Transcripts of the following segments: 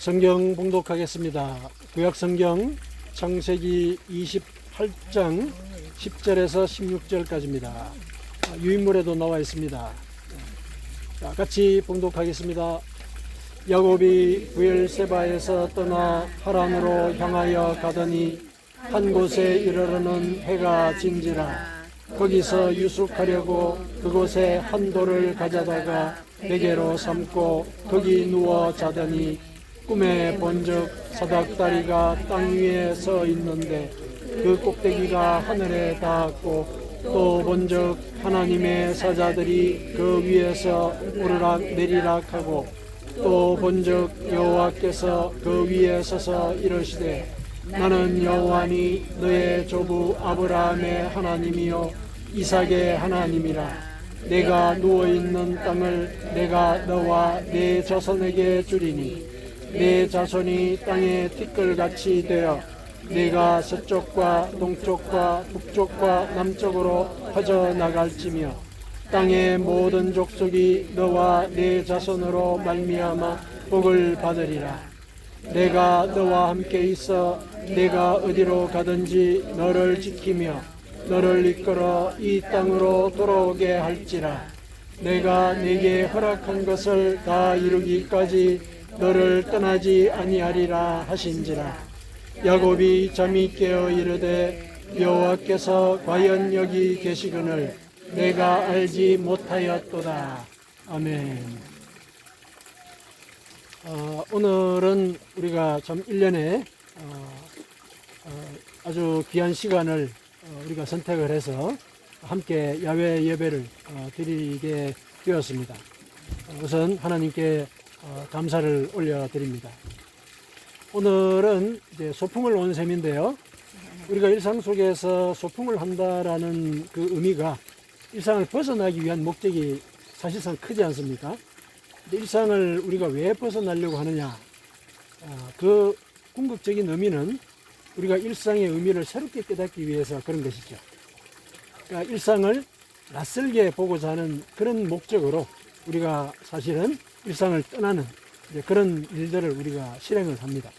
성경 봉독하겠습니다. 구약성경 창세기 28장 10절에서 16절까지입니다. 유인물에도 나와 있습니다. 자, 같이 봉독하겠습니다. 야곱이 브엘세바에서 떠나 하란으로 향하여 가더니 한 곳에 이르러는 해가 진지라. 거기서 유숙하려고 그곳에 한 돌을 가져다가 베개로 삼고 거기 누워 자더니 꿈에 본즉 사닥다리가 땅 위에 서 있는데 그 꼭대기가 하늘에 닿았고 또 본즉 하나님의 사자들이 그 위에서 오르락 내리락 하고 또 본즉 여호와께서 그 위에 서서 이르시되 나는 여호와니 너의 조부 아브라함의 하나님이요 이삭의 하나님이라. 내가 누워있는 땅을 내가 너와 내 자손에게 주리니 내 자손이 땅의 티끌같이 되어 내가 서쪽과 동쪽과 북쪽과 남쪽으로 퍼져나갈지며 땅의 모든 족속이 너와 내 자손으로 말미암아 복을 받으리라. 내가 너와 함께 있어 내가 어디로 가든지 너를 지키며 너를 이끌어 이 땅으로 돌아오게 할지라. 내가 네게 허락한 것을 다 이루기까지 너를 떠나지 아니하리라 하신지라. 야곱이 잠이 깨어 이르되 여호와께서 과연 여기 계시거늘 내가 알지 못하였도다. 아멘. 오늘은 우리가 참 1년에 아주 귀한 시간을 우리가 선택을 해서 함께 야외 예배를 드리게 되었습니다. 우선 하나님께 감사를 올려드립니다. 오늘은 이제 소풍을 온 셈인데요. 우리가 일상 속에서 소풍을 한다라는 그 의미가 일상을 벗어나기 위한 목적이 사실상 크지 않습니까? 근데 일상을 우리가 왜 벗어나려고 하느냐? 그 궁극적인 의미는 우리가 일상의 의미를 새롭게 깨닫기 위해서 그런 것이죠. 그러니까 일상을 낯설게 보고자 하는 그런 목적으로 우리가 사실은 일상을 떠나는 그런 일들을 우리가 실행을 합니다.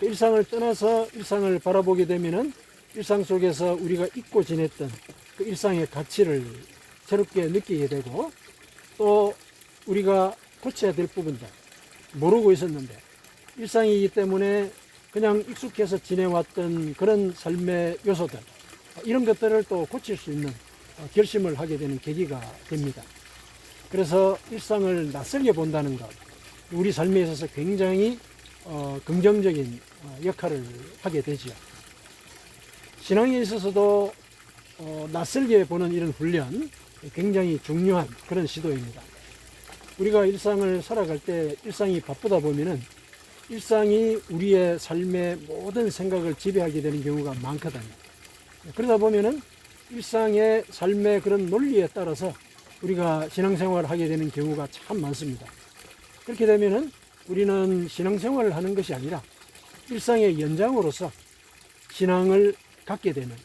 일상을 떠나서 일상을 바라보게 되면은 일상 속에서 우리가 잊고 지냈던 그 일상의 가치를 새롭게 느끼게 되고 또 우리가 고쳐야 될 부분들 모르고 있었는데 일상이기 때문에 그냥 익숙해서 지내왔던 그런 삶의 요소들 이런 것들을 또 고칠 수 있는 결심을 하게 되는 계기가 됩니다. 그래서 일상을 낯설게 본다는 것 우리 삶에 있어서 굉장히 긍정적인 역할을 하게 되죠. 신앙에 있어서도 낯설게 보는 이런 훈련 굉장히 중요한 그런 시도입니다. 우리가 일상을 살아갈 때 일상이 바쁘다 보면은 일상이 우리의 삶의 모든 생각을 지배하게 되는 경우가 많거든요. 그러다 보면은 일상의 삶의 그런 논리에 따라서 우리가 신앙생활을 하게 되는 경우가 참 많습니다. 그렇게 되면은 우리는 신앙생활을 하는 것이 아니라 일상의 연장으로서 신앙을 갖게 되는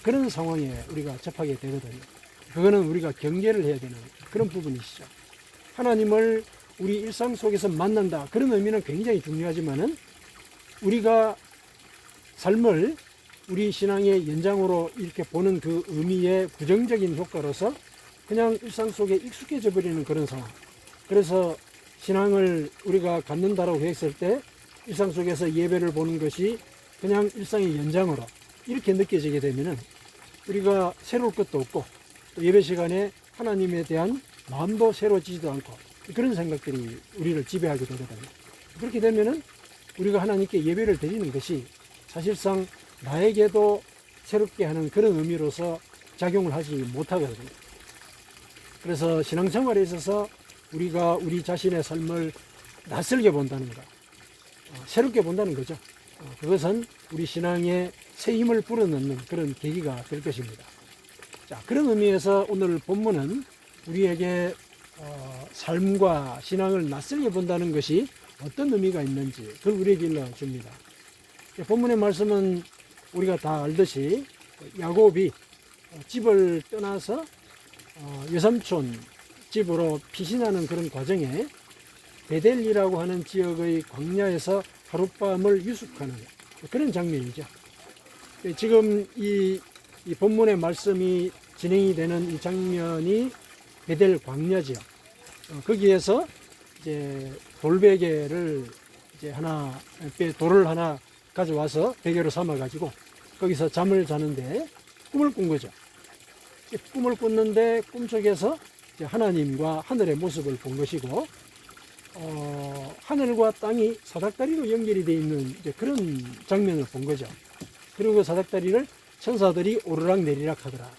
그런 상황에 우리가 접하게 되거든요. 그거는 우리가 경계를 해야 되는 그런 부분이시죠. 하나님을 우리 일상 속에서 만난다. 그런 의미는 굉장히 중요하지만은 우리가 삶을 우리 신앙의 연장으로 이렇게 보는 그 의미의 부정적인 효과로서 그냥 일상 속에 익숙해져 버리는 그런 상황. 그래서 신앙을 우리가 갖는다라고 했을 때 일상 속에서 예배를 보는 것이 그냥 일상의 연장으로 이렇게 느껴지게 되면은 우리가 새로울 것도 없고 또 예배 시간에 하나님에 대한 마음도 새로워지지도 않고 그런 생각들이 우리를 지배하게 되거든요. 그렇게 되면은 우리가 하나님께 예배를 드리는 것이 사실상 나에게도 새롭게 하는 그런 의미로서 작용을 하지 못하거든요. 그래서 신앙생활에 있어서 우리가 우리 자신의 삶을 낯설게 본다는 것, 새롭게 본다는 거죠. 그것은 우리 신앙에 새 힘을 불어넣는 그런 계기가 될 것입니다. 자, 그런 의미에서 오늘 본문은 우리에게 삶과 신앙을 낯설게 본다는 것이 어떤 의미가 있는지 그걸 우리에게 일러줍니다. 본문의 말씀은 우리가 다 알듯이 야곱이 집을 떠나서 외삼촌 집으로 피신하는 그런 과정에 베델이라고 하는 지역의 광야에서 하룻밤을 유숙하는 그런 장면이죠. 지금 이 본문의 말씀이 진행이 되는 이 장면이 베델 광야지요. 거기에서 이제 돌베개를 이제 돌을 하나 가져와서 베개로 삼아가지고 거기서 잠을 자는데 꿈을 꾼 거죠. 꿈을 꿨는데 꿈속에서 이제 하나님과 하늘의 모습을 본 것이고, 하늘과 땅이 사닥다리로 연결이 되어 있는 이제 그런 장면을 본 거죠. 그리고 그 사닥다리를 천사들이 오르락 내리락 하더라.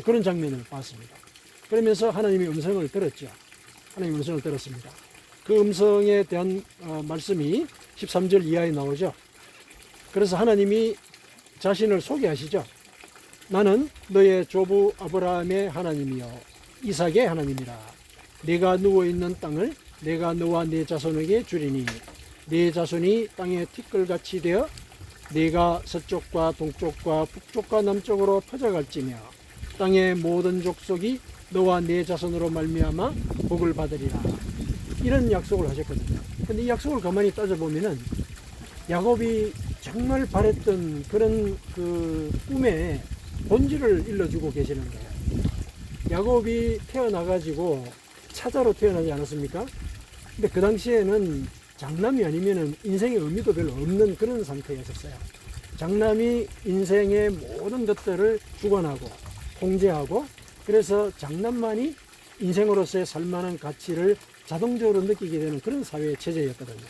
그런 장면을 봤습니다. 그러면서 하나님의 음성을 들었죠. 하나님의 음성을 들었습니다. 그 음성에 대한 말씀이 13절 이하에 나오죠. 그래서 하나님이 자신을 소개하시죠. 나는 너의 조부 아브라함의 하나님이요 이삭의 하나님이라. 네가 누워있는 땅을 내가 너와 네 자손에게 주리니 네 자손이 땅의 티끌같이 되어 네가 서쪽과 동쪽과 북쪽과 남쪽으로 퍼져갈지며 땅의 모든 족속이 너와 네 자손으로 말미암아 복을 받으리라. 이런 약속을 하셨거든요. 근데 이 약속을 가만히 따져보면은 야곱이 정말 바랬던 그런 그 꿈의 본질을 일러주고 계시는 거예요. 야곱이 태어나가지고 차자로 태어나지 않았습니까? 근데 그 당시에는 장남이 아니면은 인생의 의미도 별로 없는 그런 상태였었어요. 장남이 인생의 모든 것들을 주관하고 통제하고, 그래서 장남만이 인생으로서의 살만한 가치를 자동적으로 느끼게 되는 그런 사회의 체제였거든요.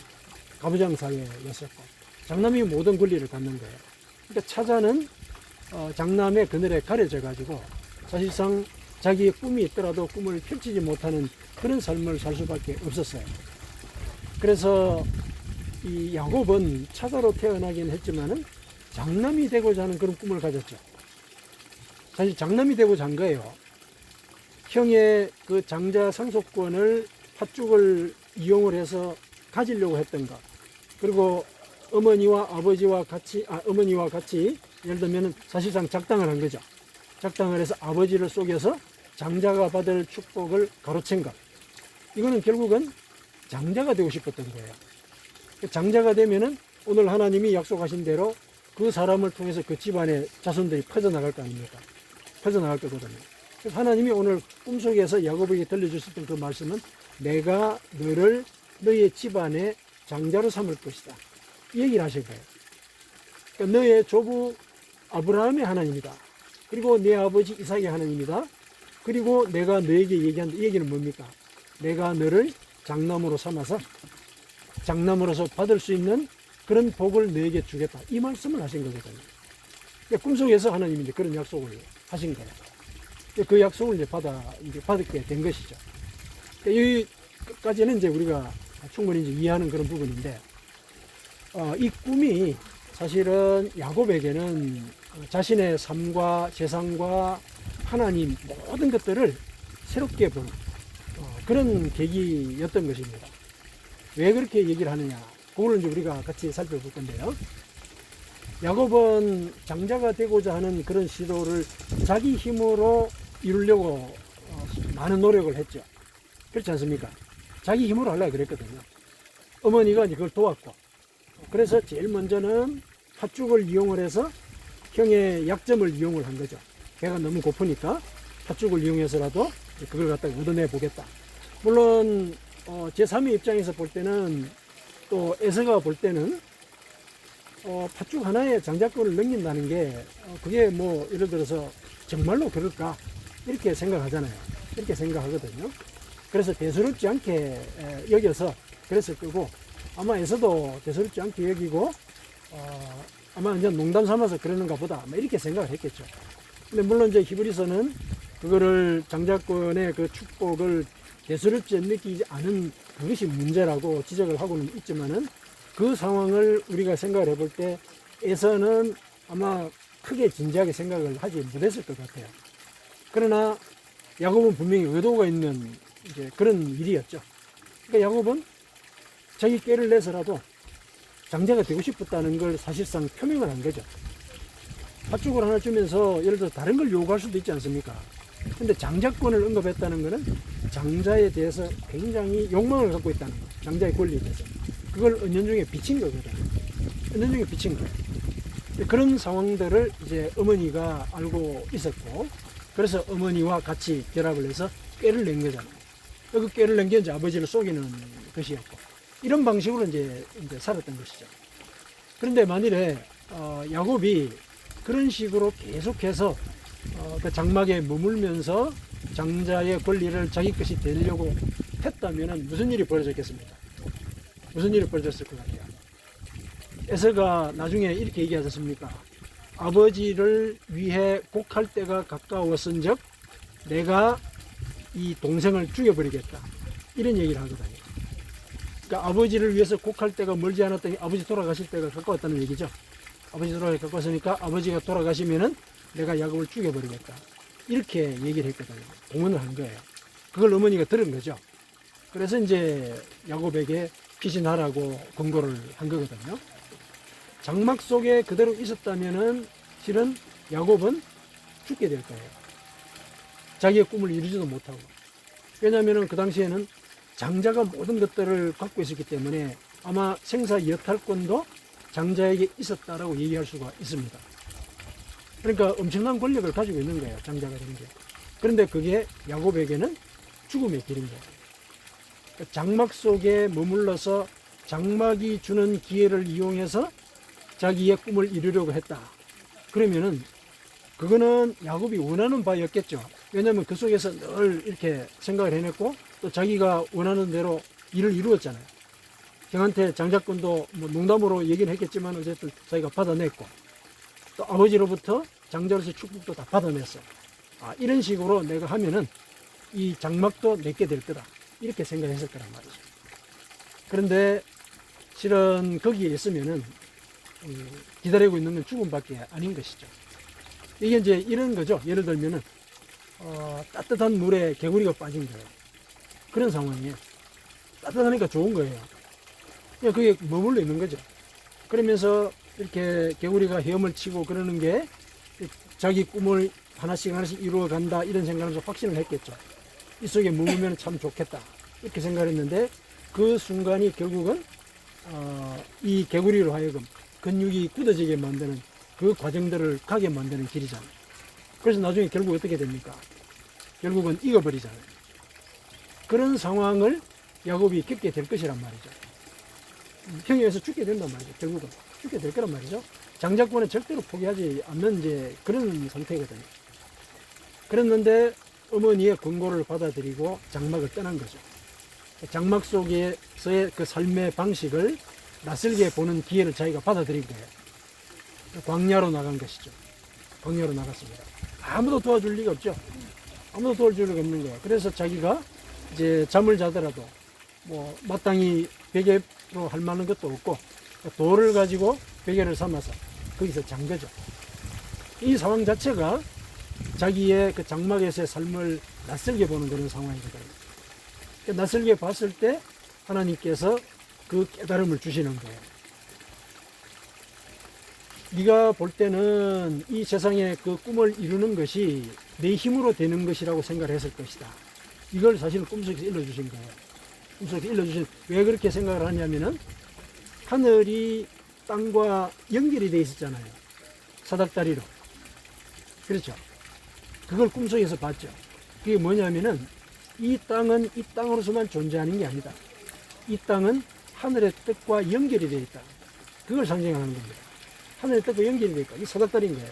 가부장 사회였었고 장남이 모든 권리를 갖는 거예요. 그러니까 차자는 장남의 그늘에 가려져 가지고 사실상 자기의 꿈이 있더라도 꿈을 펼치지 못하는 그런 삶을 살 수밖에 없었어요. 그래서 이 야곱은 차자로 태어나긴 했지만은 장남이 되고자 하는 그런 꿈을 가졌죠. 사실 장남이 되고자 한 거예요. 형의 그 장자 상속권을 팥죽을 이용을 해서 가지려고 했던 것, 그리고 어머니와 같이 예를 들면 사실상 작당을 한 거죠. 작당을 해서 아버지를 속여서 장자가 받을 축복을 가로챈 것, 이거는 결국은 장자가 되고 싶었던 거예요. 장자가 되면은 오늘 하나님이 약속하신 대로 그 사람을 통해서 그 집안의 자손들이 퍼져나갈 거 아닙니까? 퍼져나갈 거거든요. 그래서 하나님이 오늘 꿈속에서 야곱에게 들려주셨던 그 말씀은 내가 너를 너의 집안의 장자로 삼을 것이다, 이 얘기를 하신 거예요. 그러니까 너의 조부 아브라함의 하나님이다, 그리고 네 아버지 이삭의 하나님이다, 그리고 내가 너에게 얘기한다. 이 얘기는 뭡니까? 내가 너를 장남으로 삼아서 장남으로서 받을 수 있는 그런 복을 너에게 주겠다, 이 말씀을 하신 거거든요. 그러니까 꿈속에서 하나님이 이제 그런 약속을 하신 거예요. 그 약속을 이제 받게 된 것이죠. 그러니까 여기까지는 이제 우리가 충분히 이제 이해하는 그런 부분인데, 이 꿈이 사실은 야곱에게는 자신의 삶과 재산과 하나님 모든 것들을 새롭게 보는 그런 계기였던 것입니다. 왜 그렇게 얘기를 하느냐, 그걸 이제 우리가 같이 살펴볼 건데요. 야곱은 장자가 되고자 하는 그런 시도를 자기 힘으로 이루려고 많은 노력을 했죠. 그렇지 않습니까? 자기 힘으로 하려고 그랬거든요. 어머니가 이제 그걸 도왔고, 그래서 제일 먼저는 팥죽을 이용을 해서 형의 약점을 이용을 한 거죠. 배가 너무 고프니까 팥죽을 이용해서라도 그걸 갖다가 얻어내 보겠다. 물론 제3의 입장에서 볼 때는, 또 에서가 볼 때는 팥죽 하나에 장자권을 넘긴다는 게 그게 뭐 예를 들어서 정말로 그럴까, 이렇게 생각하잖아요. 이렇게 생각하거든요. 그래서 대수롭지 않게 여겨서 그랬을 거고, 아마 에서도 대수롭지 않게 여기고 아마 이제 농담 삼아서 그러는가 보다, 이렇게 생각을 했겠죠. 근데 물론 이제 히브리서는 그거를 장자권의 그 축복을 대수롭지 느끼지 않은 그것이 문제라고 지적을 하고는 있지만은, 그 상황을 우리가 생각을 해볼 때 에서는 아마 크게 진지하게 생각을 하지 못했을 것 같아요. 그러나 야곱은 분명히 의도가 있는 이제 그런 일이었죠. 그러니까 야곱은 자기 꾀를 내서라도 장자가 되고 싶었다는 걸 사실상 표명을 한 거죠. 팥죽을 하나 주면서 예를 들어 다른 걸 요구할 수도 있지 않습니까? 근데 장자권을 언급했다는 것은 장자에 대해서 굉장히 욕망을 갖고 있다는 거예요. 장자의 권리에 대해서. 그걸 은연중에 비친 거거든. 은연중에 비친 거예요. 그런 상황들을 이제 어머니가 알고 있었고, 그래서 어머니와 같이 결합을 해서 꾀를 낸 거잖아요. 그 꾀를 낸 게 이제 아버지를 속이는 것이었고, 이런 방식으로 이제 살았던 것이죠. 그런데 만일에 야곱이 그런 식으로 계속해서 그 장막에 머물면서 장자의 권리를 자기 것이 되려고 했다면 무슨 일이 벌어졌겠습니까? 무슨 일이 벌어졌을 것 같아요? 에서가 나중에 이렇게 얘기하지 않습니까? 아버지를 위해 곡할 때가 가까웠은즉 내가 이 동생을 죽여버리겠다, 이런 얘기를 하거든요. 그러니까 아버지를 위해서 곡할 때가 멀지 않았더니 아버지 돌아가실 때가 가까웠다는 얘기죠. 아버지 돌아가실 때가 가까웠으니까 아버지가 돌아가시면은 내가 야곱을 죽여버리겠다, 이렇게 얘기를 했거든요. 동언을 한 거예요. 그걸 어머니가 들은 거죠. 그래서 이제 야곱에게 피신하라고 권고를 한 거거든요. 장막 속에 그대로 있었다면은 실은 야곱은 죽게 될 거예요. 자기의 꿈을 이루지도 못하고. 왜냐하면 그 당시에는 장자가 모든 것들을 갖고 있었기 때문에 아마 생사 여탈권도 장자에게 있었다라고 얘기할 수가 있습니다. 그러니까 엄청난 권력을 가지고 있는 거예요, 장자가 되는 게. 그런데 그게 야곱에게는 죽음의 길인 거예요. 장막 속에 머물러서 장막이 주는 기회를 이용해서 자기의 꿈을 이루려고 했다. 그러면은 그거는 야곱이 원하는 바였겠죠. 왜냐하면 그 속에서 늘 이렇게 생각을 해냈고 또 자기가 원하는 대로 일을 이루었잖아요. 형한테 장자권도 뭐 농담으로 얘기는 했겠지만 어쨌든 자기가 받아냈고, 또 아버지로부터 장자로서 축복도 다 받아냈어. 이런 식으로 내가 하면은 이 장막도 내게 될 거다, 이렇게 생각했을 거란 말이죠. 그런데 실은 거기에 있으면은 기다리고 있는 건 죽음밖에 아닌 것이죠. 이게 이제 이런 거죠. 예를 들면은 따뜻한 물에 개구리가 빠진 거예요. 그런 상황이에요. 따뜻하니까 좋은 거예요. 그냥 그게 머물러 있는 거죠. 그러면서 이렇게 개구리가 헤엄을 치고 그러는 게 자기 꿈을 하나씩 하나씩 이루어 간다, 이런 생각을 확신을 했겠죠. 이 속에 머물면 참 좋겠다, 이렇게 생각했는데 그 순간이 결국은 이 개구리로 하여금 근육이 굳어지게 만드는 그 과정들을 가게 만드는 길이잖아요. 그래서 나중에 결국 어떻게 됩니까? 결국은 익어버리잖아요. 그런 상황을 야곱이 겪게 될 것이란 말이죠. 형에 의해서 죽게 된단 말이죠. 결국은 죽게 될 거란 말이죠. 장자권은 절대로 포기하지 않는 이제 그런 상태거든요. 그랬는데 어머니의 권고를 받아들이고 장막을 떠난 거죠. 장막 속에서의 그 삶의 방식을 낯설게 보는 기회를 자기가 받아들인 거예요. 광야로 나간 것이죠. 광야로 나갔습니다. 아무도 도와줄 리가 없죠. 아무도 도와줄 리가 없는 거예요. 그래서 자기가 이제 잠을 자더라도 뭐 마땅히 베개로 할 만한 것도 없고 돌을 가지고 베개를 삼아서 거기서 잔 거죠. 이 상황 자체가 자기의 그 장막에서의 삶을 낯설게 보는 그런 상황이거든요. 낯설게 봤을 때 하나님께서 그 깨달음을 주시는 거예요. 네가 볼 때는 이 세상에 그 꿈을 이루는 것이 내 힘으로 되는 것이라고 생각을 했을 것이다. 이걸 사실은 꿈속에서 일러주신 거예요. 꿈속에서 일러주신, 왜 그렇게 생각을 하냐면은 하늘이 땅과 연결이 되어 있었잖아요. 사닥다리로. 그렇죠. 그걸 꿈속에서 봤죠. 그게 뭐냐면은 이 땅은 이 땅으로서만 존재하는 게 아니다. 이 땅은 하늘의 뜻과 연결이 되어 있다. 그걸 상징하는 겁니다. 하늘의 뜻과 연결이 되어 있다. 이 사닥다리인 거예요.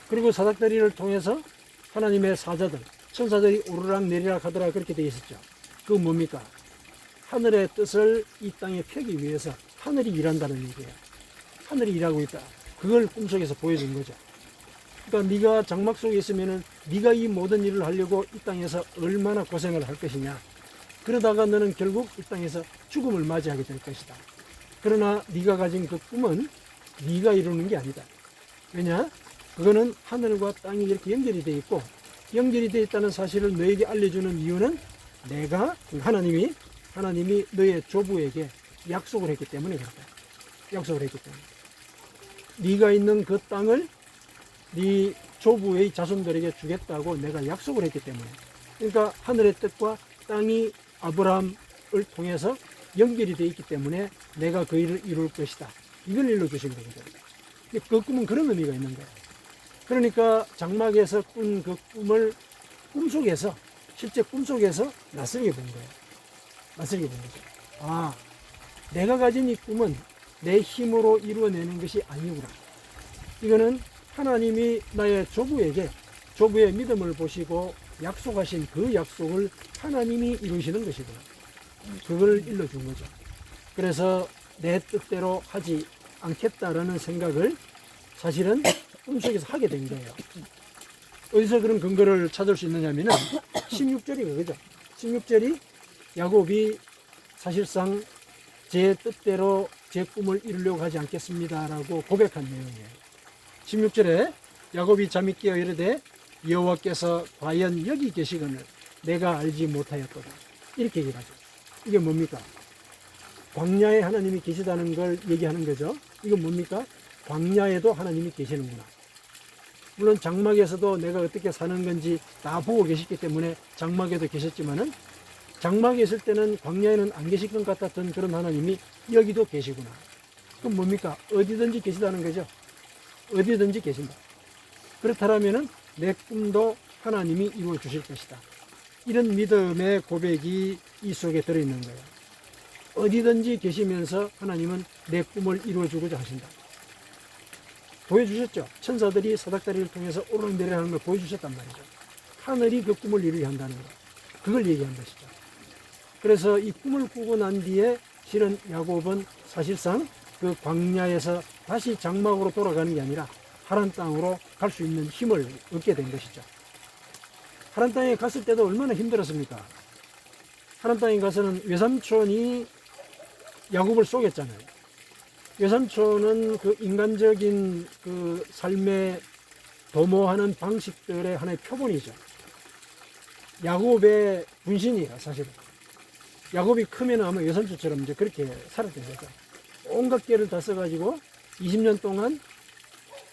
그리고 사닥다리를 통해서 하나님의 사자들, 천사들이 오르락 내리락 하더라, 그렇게 되어 있었죠. 그건 뭡니까? 하늘의 뜻을 이 땅에 펴기 위해서 하늘이 일한다는 얘기예요. 하늘이 일하고 있다. 그걸 꿈속에서 보여준 거죠. 그러니까 네가 장막 속에 있으면은 네가 이 모든 일을 하려고 이 땅에서 얼마나 고생을 할 것이냐. 그러다가 너는 결국 이 땅에서 죽음을 맞이하게 될 것이다. 그러나 네가 가진 그 꿈은 네가 이루는 게 아니다. 왜냐? 그거는 하늘과 땅이 이렇게 연결이 되어 있고, 연결이 되어 있다는 사실을 너에게 알려주는 이유는 내가, 하나님이 너의 조부에게 약속을 했기 때문에 그렇다. 약속을 했기 때문에. 네가 있는 그 땅을 네 조부의 자손들에게 주겠다고 내가 약속을 했기 때문에. 그러니까 하늘의 뜻과 땅이 아브라함을 통해서 연결이 되어 있기 때문에 내가 그 일을 이룰 것이다. 이걸 일러주신 거거든요. 그 꿈은 그런 의미가 있는 거예요. 그러니까 장막에서 꾼 그 꿈을 꿈속에서, 실제 꿈속에서 낯설게 본 거예요. 낯설게 본 거죠. 아, 내가 가진 이 꿈은 내 힘으로 이루어내는 것이 아니구나. 이거는 하나님이 나의 조부의 믿음을 보시고 약속하신 그 약속을 하나님이 이루시는 것이구나. 그걸 일러준 거죠. 그래서 내 뜻대로 하지 않겠다라는 생각을 사실은 꿈속에서 하게 된 거예요. 어디서 그런 근거를 찾을 수 있느냐면은 16절이 그거죠. 16절이 야곱이 사실상 제 뜻대로 제 꿈을 이루려고 하지 않겠습니다라고 고백한 내용이에요. 16절에 야곱이 잠이 깨어 이르되 여호와께서 과연 여기 계시거늘 내가 알지 못하였도다. 이렇게 얘기하죠. 이게 뭡니까? 광야에 하나님이 계시다는 걸 얘기하는 거죠. 이건 뭡니까? 광야에도 하나님이 계시는구나. 물론 장막에서도 내가 어떻게 사는 건지 다 보고 계셨기 때문에 장막에도 계셨지만은 장막에 있을 때는 광야에는 안 계실 것 같았던 그런 하나님이 여기도 계시구나. 그럼 뭡니까? 어디든지 계시다는 거죠. 어디든지 계신다. 그렇다면은 내 꿈도 하나님이 이루어 주실 것이다. 이런 믿음의 고백이 이 속에 들어있는 거예요. 어디든지 계시면서 하나님은 내 꿈을 이루어 주고자 하신다. 보여주셨죠. 천사들이 사닥다리를 통해서 오르내리라 하는 걸 보여주셨단 말이죠. 하늘이 그 꿈을 이루게 한다는 거. 그걸 얘기한 것이죠. 그래서 이 꿈을 꾸고 난 뒤에 실은 야곱은 사실상 그 광야에서 다시 장막으로 돌아가는 게 아니라 하란 땅으로 갈 수 있는 힘을 얻게 된 것이죠. 하란 땅에 갔을 때도 얼마나 힘들었습니까? 하란 땅에 가서는 외삼촌이 야곱을 쏘겠잖아요. 외삼촌은 그 인간적인 그 삶에 도모하는 방식들의 하나의 표본이죠. 야곱의 분신이에요, 사실은. 야곱이 크면 아마 외삼촌처럼 이제 그렇게 살았던 거죠. 온갖 깨를 다 써가지고 20년 동안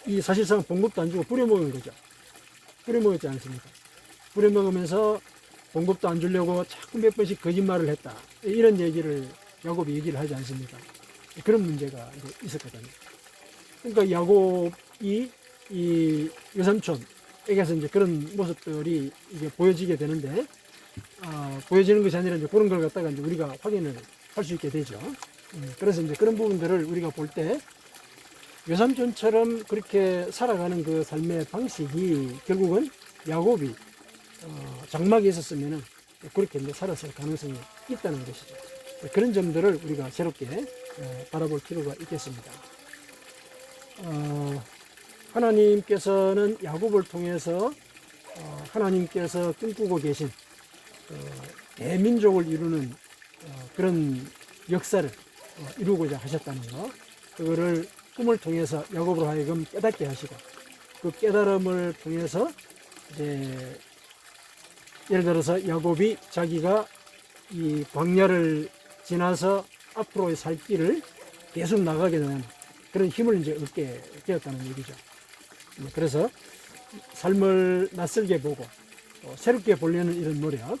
이 사실상 봉급도 안 주고 부려먹은 거죠. 부려먹었지 않습니까? 부려먹으면서 봉급도 안 주려고 자꾸 몇 번씩 거짓말을 했다. 이런 얘기를 야곱이 얘기를 하지 않습니까? 그런 문제가 이제 있었거든요. 그러니까 야곱이 이 외삼촌에게서 이제 그런 모습들이 이제 보여지게 되는데, 보여지는 것이 아니라 이제 그런 걸 갖다가 이제 우리가 확인을 할 수 있게 되죠. 그래서 이제 그런 부분들을 우리가 볼 때 외삼촌처럼 그렇게 살아가는 그 삶의 방식이 결국은 야곱이 장막에 있었으면은 그렇게 이제 살았을 가능성이 있다는 것이죠. 그런 점들을 우리가 새롭게 바라볼 필요가 있겠습니다. 하나님께서는 야곱을 통해서 하나님께서 꿈꾸고 계신 대민족을 이루는 그런 역사를 이루고자 하셨다는 것, 그거를 꿈을 통해서 야곱으로 하여금 깨닫게 하시고, 그 깨달음을 통해서 이제 예를 들어서 야곱이 자기가 이 광야를 지나서 앞으로의 살 길을 계속 나가게 되는 그런 힘을 이제 얻게 되었다는 얘기죠. 그래서 삶을 낯설게 보고 새롭게 보려는 이런 노력,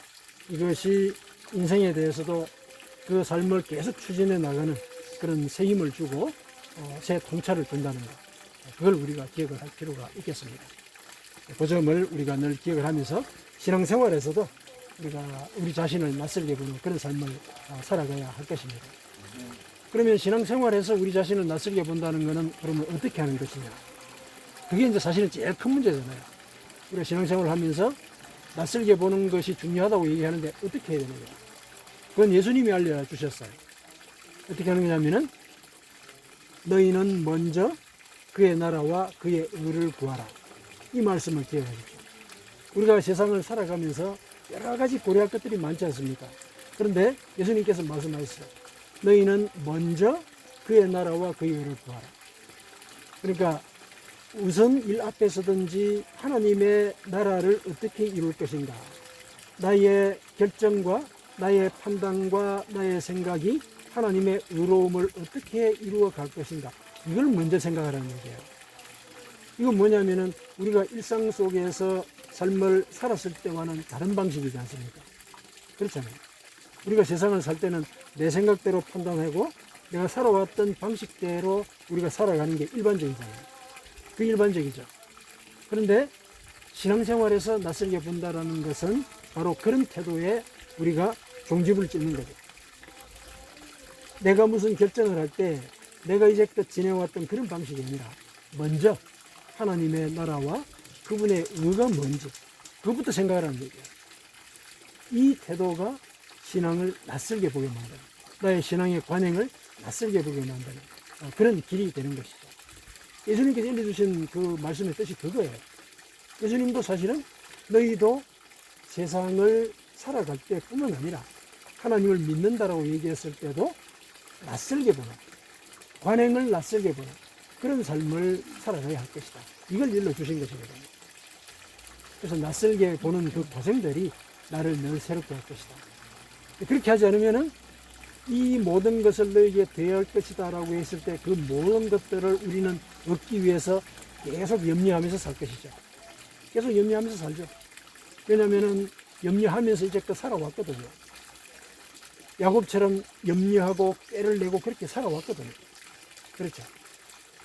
이것이 인생에 대해서도 그 삶을 계속 추진해 나가는 그런 새 힘을 주고 새 통찰을 준다는 것, 그걸 우리가 기억을 할 필요가 있겠습니다. 그 점을 우리가 늘 기억을 하면서 신앙생활에서도 우리가 우리 자신을 낯설게 보는 그런 삶을 살아가야 할 것입니다. 그러면 신앙생활에서 우리 자신을 낯설게 본다는 것은 그러면 어떻게 하는 것이냐? 그게 이제 사실은 제일 큰 문제잖아요. 우리가 신앙생활을 하면서 낯설게 보는 것이 중요하다고 얘기하는데 어떻게 해야 되는 거야? 그건 예수님이 알려주셨어요. 어떻게 하는 거냐면은 너희는 먼저 그의 나라와 그의 의를 구하라. 이 말씀을 기억하십시오. 우리가 세상을 살아가면서 여러 가지 고려할 것들이 많지 않습니까? 그런데 예수님께서 말씀하셨어요. 너희는 먼저 그의 나라와 그의 의를 구하라. 그러니까 우선 일 앞에서든지 하나님의 나라를 어떻게 이룰 것인가, 나의 결정과 나의 판단과 나의 생각이 하나님의 의로움을 어떻게 이루어 갈 것인가, 이걸 먼저 생각하라는 얘기예요. 이건 뭐냐면은 우리가 일상 속에서 삶을 살았을 때와는 다른 방식이지 않습니까? 그렇잖아요. 우리가 세상을 살 때는 내 생각대로 판단하고 내가 살아왔던 방식대로 우리가 살아가는 게 일반적이잖아요. 그 일반적이죠. 그런데 신앙생활에서 낯설게 본다라는 것은 바로 그런 태도에 우리가 종집을 찍는 거죠. 내가 무슨 결정을 할 때 내가 이제껏 지내왔던 그런 방식이 아니라 먼저 하나님의 나라와 그분의 의가 뭔지 그것부터 생각하라는 얘기예요. 이 태도가 신앙을 낯설게 보게 만드는, 나의 신앙의 관행을 낯설게 보게 만드는 그런 길이 되는 것이죠. 예수님께서 알려주신 그 말씀의 뜻이 그거예요. 예수님도 사실은 너희도 세상을 살아갈 때뿐만 아니라 하나님을 믿는다라고 얘기했을 때도 낯설게 보는, 관행을 낯설게 보는 그런 삶을 살아가야 할 것이다. 이걸 일러주신 것이거든요. 그래서 낯설게 보는 그 과정들이 나를 늘 새롭게 할 것이다. 그렇게 하지 않으면은 이 모든 것을 너에게 대할 것이다 라고 했을 때 그 모든 것들을 우리는 얻기 위해서 계속 염려하면서 살 것이죠. 계속 염려하면서 살죠. 왜냐하면은 염려하면서 이제껏 살아왔거든요. 야곱처럼 염려하고 꾀를 내고 그렇게 살아왔거든요. 그렇죠.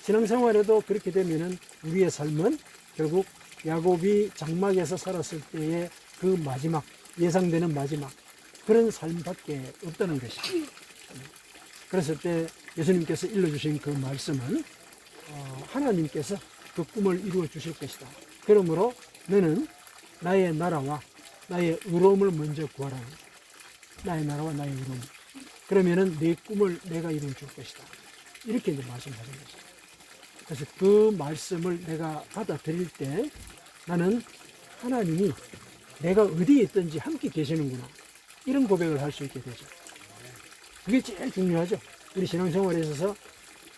신앙생활에도 그렇게 되면은 우리의 삶은 결국 야곱이 장막에서 살았을 때의 그 마지막, 예상되는 마지막 그런 삶밖에 없다는 것이죠. 그랬을 때 예수님께서 일러주신 그 말씀은 하나님께서 그 꿈을 이루어 주실 것이다. 그러므로 너는 나의 나라와 나의 의로움을 먼저 구하라. 나의 나라와 나의 의로움. 그러면은 내 꿈을 내가 이루어 줄 것이다. 이렇게 이제 말씀하신 것이죠. 그래서 그 말씀을 내가 받아들일 때 나는 하나님이 내가 어디에 있든지 함께 계시는구나. 이런 고백을 할 수 있게 되죠. 그게 제일 중요하죠. 우리 신앙생활에 있어서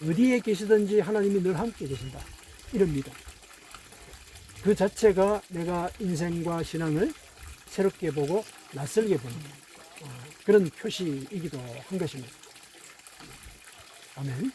어디에 계시든지 하나님이 늘 함께 계신다. 이런 믿음. 그 자체가 내가 인생과 신앙을 새롭게 보고 낯설게 보는 그런 표시이기도 한 것입니다. 아멘.